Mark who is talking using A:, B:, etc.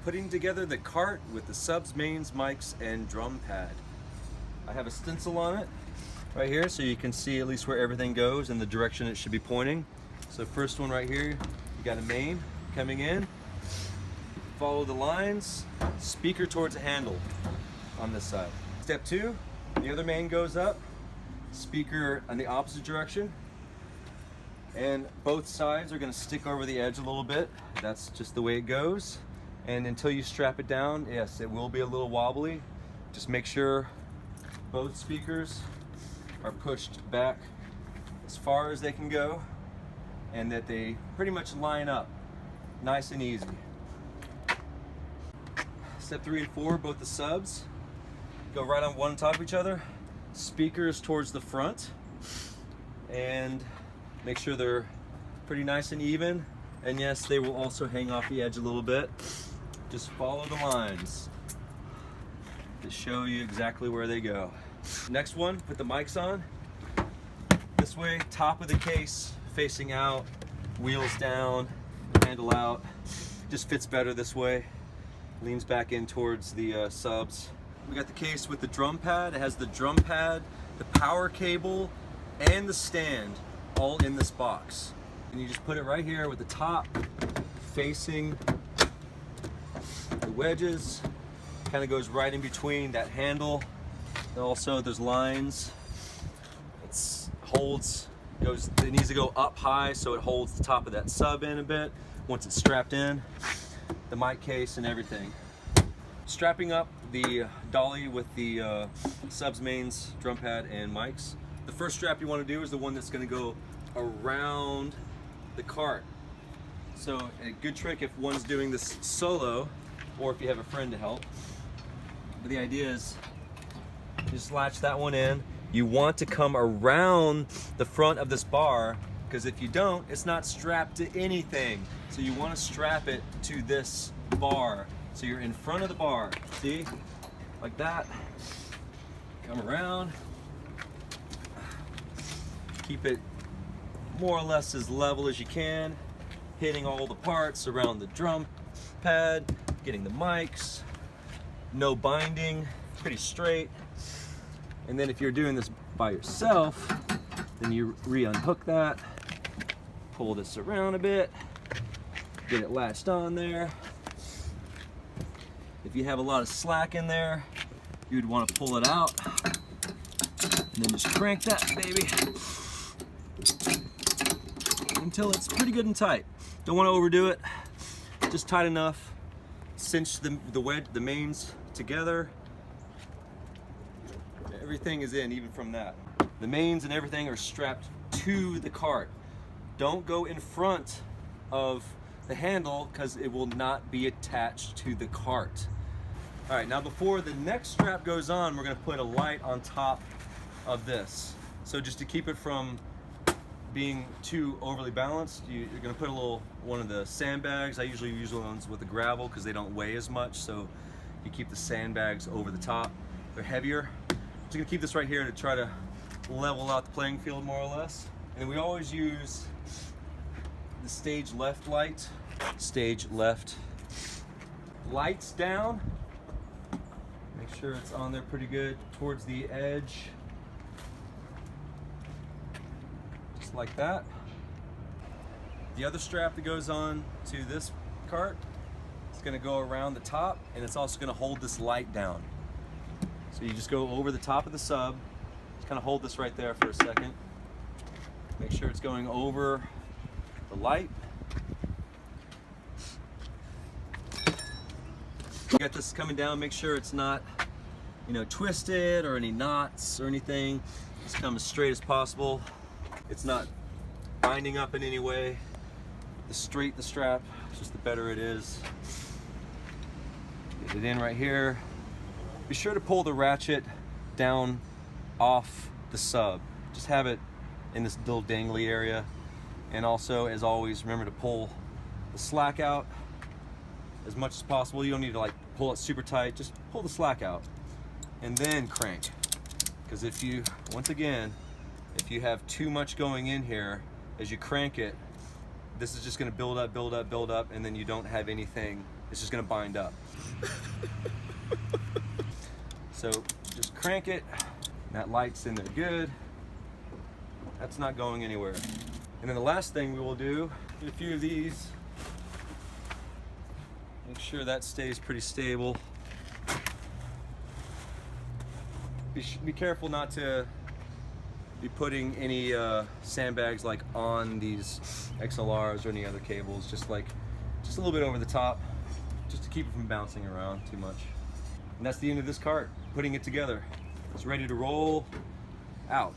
A: putting together the cart with the subs, mains, mics, and drum pad. I have a stencil on it right here so you can see at least where everything goes and the direction it should be pointing. So first one right here, you got a main coming in, follow the lines, speaker towards the handle on this side. Step two, the other main goes up, speaker on the opposite direction, and both sides are going to stick over the edge a little bit. That's just the way it goes. And until you strap it down, yes, it will be a little wobbly. Just make sure both speakers are pushed back as far as they can go and that they pretty much line up nice and easy. Step 3 and 4, both the subs go right on top of each other, speakers towards the front, and make sure they're pretty nice and even. And yes, they will also hang off the edge a little bit. Just follow the lines to show you exactly where they go. Next one, put the mics on. This way, top of the case facing out, wheels down, handle out. Just fits better this way. Leans back in towards the subs. We got the case with the drum pad. It has the drum pad, the power cable, and the stand all in this box. And you just put it right here with the top facing the wedges. Kind of goes right in between that handle. And also there's lines. It needs to go up high so it holds the top of that sub in a bit once it's strapped in. The mic case and everything. Strapping up the dolly with the subs, mains, drum pad, and mics. The first strap you want to do is the one that's going to go around the cart. So a good trick if one's doing this solo or if you have a friend to help. But the idea is just latch that one in. You want to come around the front of this bar because if you don't, it's not strapped to anything. So you want to strap it to this bar. So you're in front of the bar, see? Like that. Come around. Keep it more or less as level as you can, hitting all the parts around the drum pad, getting the mics, no binding, pretty straight. And then if you're doing this by yourself, then you re-unhook that, pull this around a bit, get it latched on there. If you have a lot of slack in there, you'd want to pull it out and then just crank that baby until it's pretty good and tight. Don't want to overdo it, just tight enough. Cinch the mains together. Everything is in, even from that. The mains and everything are strapped to the cart. Don't go in front of the handle because it will not be attached to the cart. All right, now before the next strap goes on, we're gonna put a light on top of this. So just to keep it from being too overly balanced, you're gonna put one of the sandbags. I usually use ones with the gravel because they don't weigh as much, so you keep the sandbags over the top. They're heavier. So I'm gonna keep this right here to try to level out the playing field more or less. And we always use the stage left light. Stage left. Lights down. Make sure it's on there pretty good towards the edge. Just like that. The other strap that goes on to this cart is gonna go around the top and it's also gonna hold this light down. So you just go over the top of the sub, just kind of hold this right there for a second. Make sure it's going over the light. You got this coming down, make sure it's not, twisted or any knots or anything. Just come as straight as possible. It's not binding up in any way. The straight the strap, just the better it is. Get it in right here. Be sure to pull the ratchet down off the sub. Just have it in this little dangly area. And also, as always, remember to pull the slack out as much as possible. You don't need to pull it super tight, just pull the slack out and then crank. Because if you have too much going in here, as you crank it, this is just gonna build up, and then you don't have anything it's just gonna bind up. So just crank it, and that light's in there good. That's not going anywhere. And then the last thing we will do, a few of these, make sure that stays pretty stable. Be careful not to be putting any sandbags like on these XLRs or any other cables, just a little bit over the top, just to keep it from bouncing around too much. And that's the end of this cart. Putting it together. It's ready to roll out.